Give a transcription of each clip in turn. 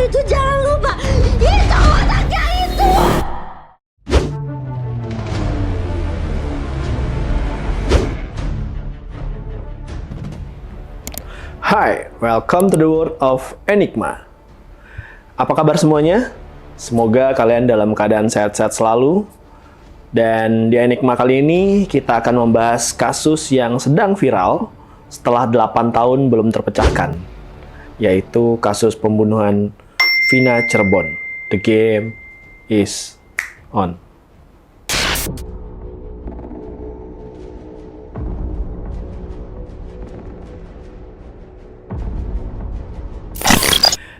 itu jangan lupa. Itu anaknya itu. Hai, welcome to the world of Enigma. Apa kabar semuanya? Semoga kalian dalam keadaan sehat-sehat selalu. Dan di Enigma kali ini kita akan membahas kasus yang sedang viral setelah 8 tahun belum terpecahkan, yaitu kasus pembunuhan Vina Cirebon. The game is on.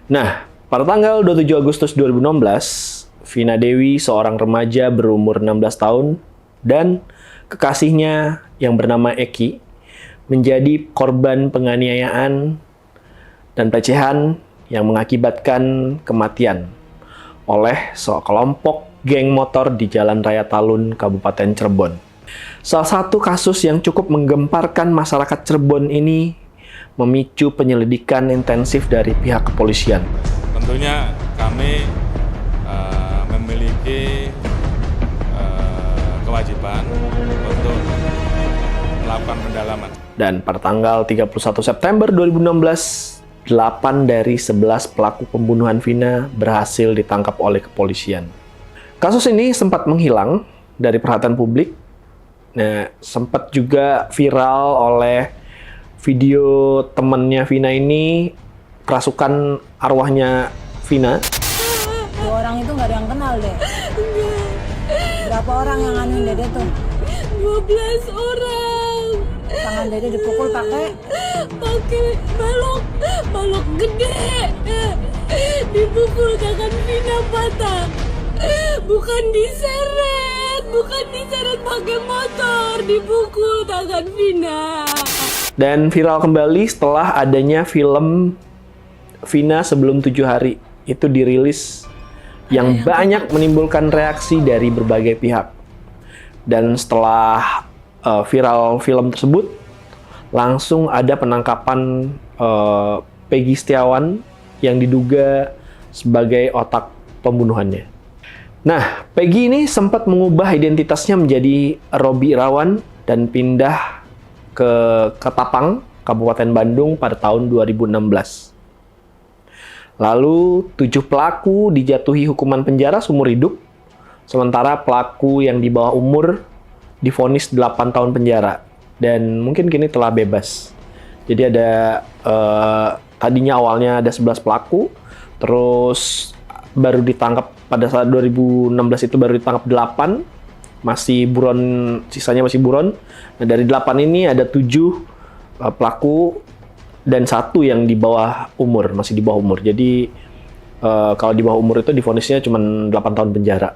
Nah, pada tanggal 27 Agustus 2016, Vina Dewi, seorang remaja berumur 16 tahun, dan kekasihnya yang bernama Eki, menjadi korban penganiayaan dan pelecehan yang mengakibatkan kematian oleh sekelompok geng motor di Jalan Raya Talun, Kabupaten Cirebon. Salah satu kasus yang cukup menggemparkan masyarakat Cirebon ini memicu penyelidikan intensif dari pihak kepolisian. Tentunya kami memiliki kewajiban untuk melakukan pendalaman. Dan pada tanggal 31 September 2016, 8 dari 11 pelaku pembunuhan Vina berhasil ditangkap oleh kepolisian. Kasus ini sempat menghilang dari perhatian publik. Nah, sempat juga viral oleh video temannya Vina ini, kerasukan arwahnya Vina. Dua orang itu nggak ada yang kenal deh. Berapa orang yang nganuin Dede tuh? 12 orang. Tangan Dede dipukul pakai balok gede. Dipukul tangan Vina patah. Bukan diseret pakai motor, dipukul tangan Vina. Dan viral kembali setelah adanya film Vina Sebelum 7 Hari. Itu dirilis yang banyak menimbulkan reaksi dari berbagai pihak. Dan setelah viral film tersebut, langsung ada penangkapan Peggy Setiawan yang diduga sebagai otak pembunuhannya. Nah, Peggy ini sempat mengubah identitasnya menjadi Robi Irawan dan pindah ke Ketapang, Kabupaten Bandung pada tahun 2016. Lalu 7 pelaku dijatuhi hukuman penjara seumur hidup, sementara pelaku yang di bawah umur divonis 8 tahun penjara dan mungkin kini telah bebas. Jadi ada tadinya awalnya ada 11 pelaku, terus baru ditangkap pada saat 2016 itu baru ditangkap 8, masih buron, sisanya masih buron. Nah, dari 8 ini ada 7 pelaku dan 1 yang di bawah umur, masih di bawah umur. Jadi kalau di bawah umur itu divonisnya cuma 8 tahun penjara.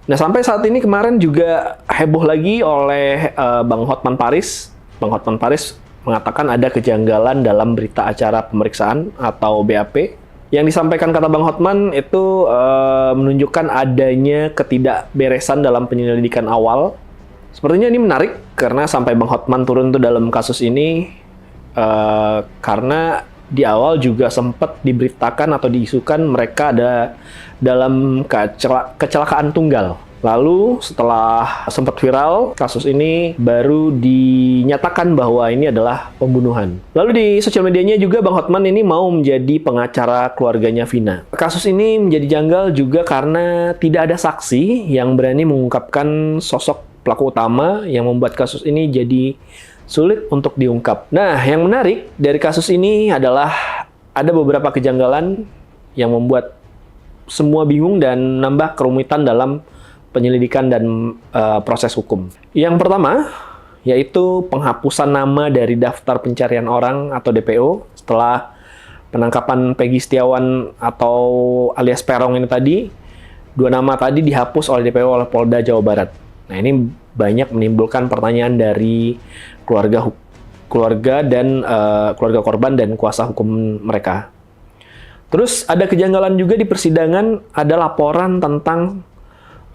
Nah, sampai saat ini kemarin juga heboh lagi oleh Bang Hotman Paris. Bang Hotman Paris mengatakan ada kejanggalan dalam berita acara pemeriksaan atau BAP. Yang disampaikan kata Bang Hotman itu menunjukkan adanya ketidakberesan dalam penyelidikan awal. Sepertinya ini menarik karena sampai Bang Hotman turun tuh dalam kasus ini karena di awal juga sempat diberitakan atau diisukan mereka ada dalam kecelakaan tunggal. Lalu setelah sempat viral, kasus ini baru dinyatakan bahwa ini adalah pembunuhan. Lalu di sosial medianya juga Bang Hotman ini mau menjadi pengacara keluarganya Vina. Kasus ini menjadi janggal juga karena tidak ada saksi yang berani mengungkapkan sosok pelaku utama yang membuat kasus ini jadi sulit untuk diungkap. Nah, yang menarik dari kasus ini adalah ada beberapa kejanggalan yang membuat semua bingung dan nambah kerumitan dalam penyelidikan dan proses hukum. Yang pertama, yaitu penghapusan nama dari daftar pencarian orang atau DPO setelah penangkapan Peggy Setiawan atau alias Perong ini tadi. 2 nama tadi dihapus oleh DPO oleh Polda Jawa Barat. Nah, ini banyak menimbulkan pertanyaan dari keluarga dan keluarga korban dan kuasa hukum mereka. Terus ada kejanggalan juga di persidangan, ada laporan tentang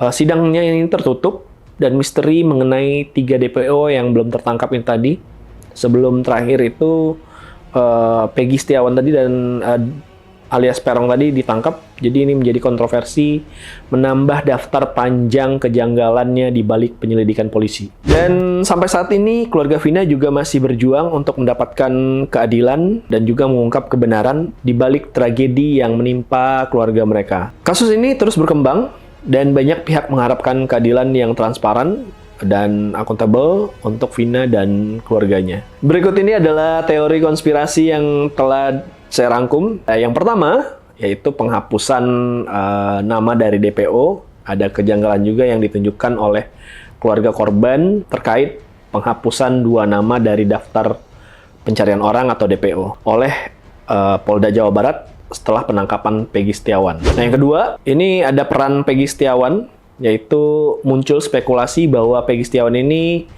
sidangnya ini tertutup dan misteri mengenai 3 DPO yang belum tertangkap ini tadi. Sebelum terakhir itu Peggy Setiawan tadi dan alias Peron tadi ditangkap. Jadi ini menjadi kontroversi, menambah daftar panjang kejanggalannya di balik penyelidikan polisi. Dan sampai saat ini keluarga Vina juga masih berjuang untuk mendapatkan keadilan dan juga mengungkap kebenaran di balik tragedi yang menimpa keluarga mereka. Kasus ini terus berkembang dan banyak pihak mengharapkan keadilan yang transparan dan akuntabel untuk Vina dan keluarganya. Berikut ini adalah teori konspirasi yang telah saya rangkum. Yang pertama, yaitu penghapusan nama dari DPO. Ada kejanggalan juga yang ditunjukkan oleh keluarga korban terkait penghapusan 2 nama dari daftar pencarian orang atau DPO oleh Polda Jawa Barat setelah penangkapan Peggy Setiawan. Nah, yang kedua, ini ada peran Peggy Setiawan, yaitu muncul spekulasi bahwa Peggy Setiawan ini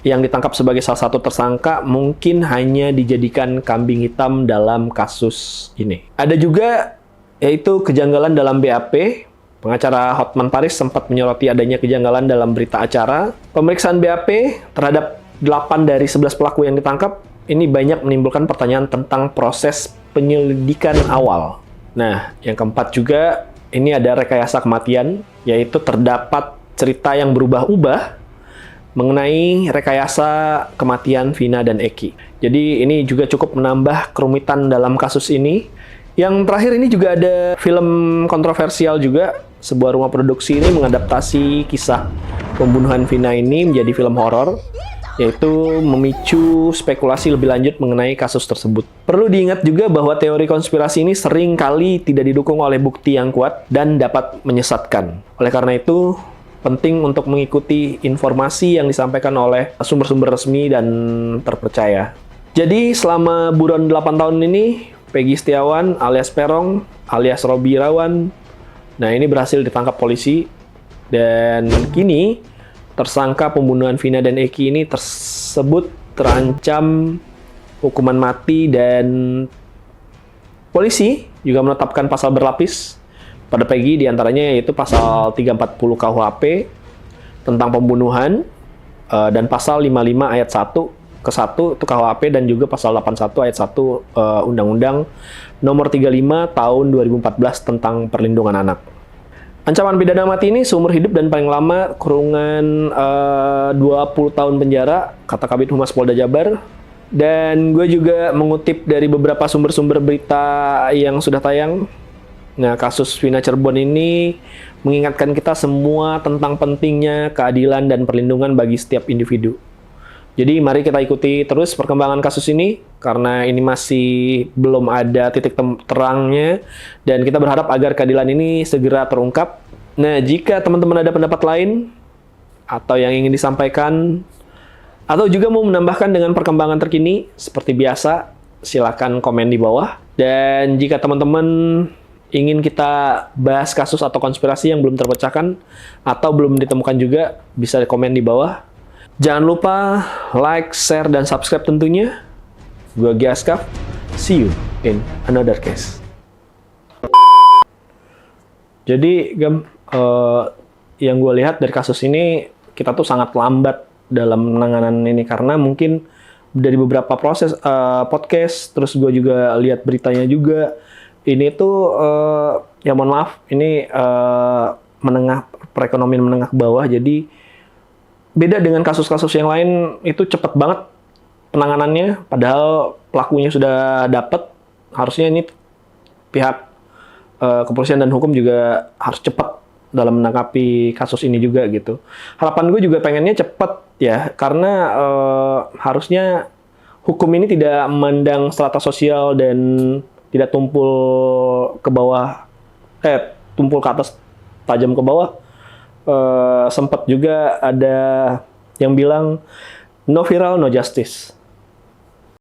yang ditangkap sebagai salah satu tersangka mungkin hanya dijadikan kambing hitam dalam kasus ini. Ada juga yaitu kejanggalan dalam BAP. Pengacara Hotman Paris sempat menyoroti adanya kejanggalan dalam berita acara. Pemeriksaan BAP terhadap 8 dari 11 pelaku yang ditangkap ini banyak menimbulkan pertanyaan tentang proses penyelidikan awal. Nah, yang keempat juga ini ada rekayasa kematian, yaitu terdapat cerita yang berubah-ubah mengenai rekayasa kematian Vina dan Eki. Jadi ini juga cukup menambah kerumitan dalam kasus ini. Yang terakhir ini juga ada film kontroversial juga. Sebuah rumah produksi ini mengadaptasi kisah pembunuhan Vina ini menjadi film horor, yaitu memicu spekulasi lebih lanjut mengenai kasus tersebut. Perlu diingat juga bahwa teori konspirasi ini sering kali tidak didukung oleh bukti yang kuat dan dapat menyesatkan. Oleh karena itu, penting untuk mengikuti informasi yang disampaikan oleh sumber-sumber resmi dan terpercaya. Jadi selama buron 8 tahun ini, Peggy Setiawan alias Peron alias Robi Irawan, nah ini berhasil ditangkap polisi. Dan kini tersangka pembunuhan Vina dan Eki ini tersebut terancam hukuman mati dan polisi juga menetapkan pasal berlapis pada Peggy, diantaranya yaitu pasal 340 KUHP tentang pembunuhan dan pasal 55 ayat 1 ke 1 itu KUHP dan juga pasal 81 ayat 1 Undang-Undang Nomor 35 Tahun 2014 tentang Perlindungan Anak. Ancaman pidana mati ini seumur hidup dan paling lama kurungan 20 tahun penjara, kata Kabid Humas Polda Jabar. Dan gue juga mengutip dari beberapa sumber-sumber berita yang sudah tayang. Nah, kasus Vina Cirebon ini mengingatkan kita semua tentang pentingnya keadilan dan perlindungan bagi setiap individu. Jadi mari kita ikuti terus perkembangan kasus ini, karena ini masih belum ada titik terangnya, dan kita berharap agar keadilan ini segera terungkap. Nah, jika teman-teman ada pendapat lain, atau yang ingin disampaikan, atau juga mau menambahkan dengan perkembangan terkini, seperti biasa, silakan komen di bawah. Dan jika teman-teman ingin kita bahas kasus atau konspirasi yang belum terpecahkan atau belum ditemukan juga, bisa komen di bawah. Jangan lupa like, share, dan subscribe tentunya. Gue Giaskaf, see you in another case. Jadi, yang gue lihat dari kasus ini, kita tuh sangat lambat dalam penanganan ini, karena mungkin dari beberapa proses podcast, terus gue juga lihat beritanya juga, ini tuh ya mohon maaf, ini perekonomian menengah ke bawah, jadi beda dengan kasus-kasus yang lain, itu cepet banget penanganannya, padahal pelakunya sudah dapat. Harusnya ini pihak kepolisian dan hukum juga harus cepat dalam menangkapi kasus ini juga gitu. Harapan gue juga pengennya cepet ya, karena harusnya hukum ini tidak memandang strata sosial dan tidak tumpul ke bawah, tumpul ke atas, tajam ke bawah. Sempat juga ada yang bilang no viral, no justice.